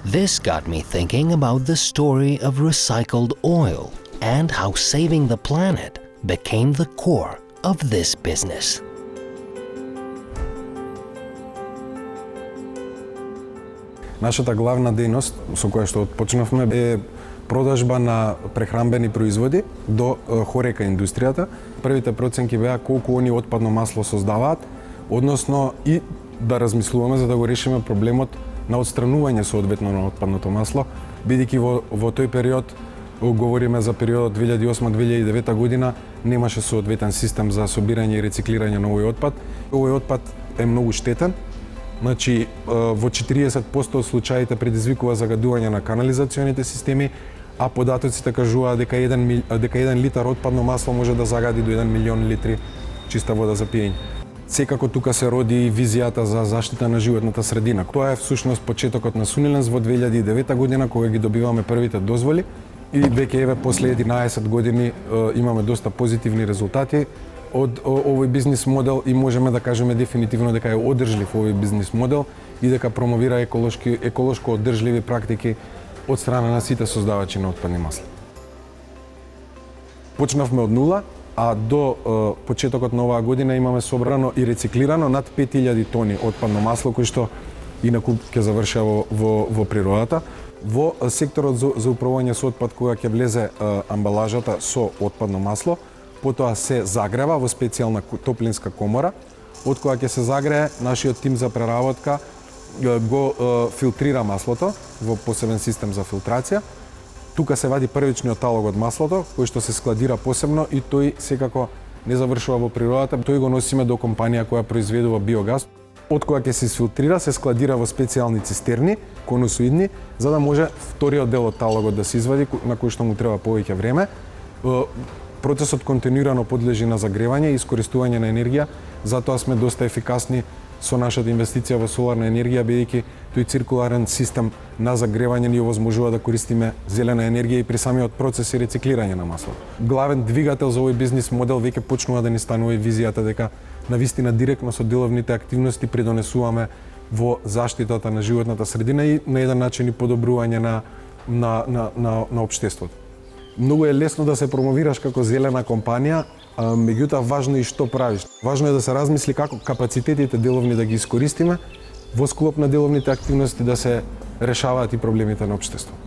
This got me thinking about the story of recycled oil and how saving the planet became the core of this business. Нашата главна дејност со која што почнавме е продажба на прехранбени производи до хорека индустријата. Првите проценки беа колку они отпадно масло создаваат, односно и да размислуваме за да го решиме проблемот на отстранување соодветно на отпадното масло, бидејќи во тој период, говориме за периодот 2008-2009 година, немаше соодветен систем за собирање и рециклирање на овој отпад. Овој отпад е многу штетен. Значи, во 40% од случаите предизвикува загадување на канализационите системи, а податоците кажуваат дека 1 литар отпадно масло може да загади до 1 милион литри чиста вода за пиење. Секако тука се роди и визијата за заштита на животната средина. Тоа е всушност почетокот на Сунеленс во 2009 година, кога ги добиваме првите дозволи и веќе еве после 11 години имаме доста позитивни резултати од овој бизнис модел и можеме да кажеме дефинитивно дека е одржлив овој бизнис модел и дека промовира еколошко одржливи практики од страна на сите создавачи на отпадни масла. Почнавме од нула, а до почетокот на оваа година имаме собрано и рециклирано над 5000 тони отпадно масло кој што инаку ќе заврши во природата. Во секторот за управување со отпад, кога ќе влезе амбалажата со отпадно масло, потоа се загрева во специјална топлинска комора, од која ќе се загрее нашиот тим за преработка го филтрира маслото во посебен систем за филтрација. Тука се вади првичниот талог од маслото, кој што се складира посебно и тој секако не завршува во природата. Тој го носиме до компанија која произведува биогаз, од која ќе се сфилтрира, се складира во специјални цистерни, конусоидни, за да може вториот дел од талогот да се извади, на кој што му треба повеќе време. Процесот континуирано подлежи на загревање и искористување на енергија, затоа сме доста ефикасни со нашата инвестиција во соларна енергија, бидејќи тој циркуларен систем на загревање ни овозможува да користиме зелена енергија и при самиот процес и рециклирање на масло. Главен двигател за овој бизнис модел веќе почнува да ни станува и визијата дека навистина директно со деловните активности придонесуваме во заштитата на животната средина и на еден начин и подобрување на општеството. Многу е лесно да се промовираш како зелена компанија, меѓутоа важно е и што правиш. Важно е да се размисли како капацитетите деловни да ги искористиме во склоп на деловните активности да се решаваат и проблемите на општеството.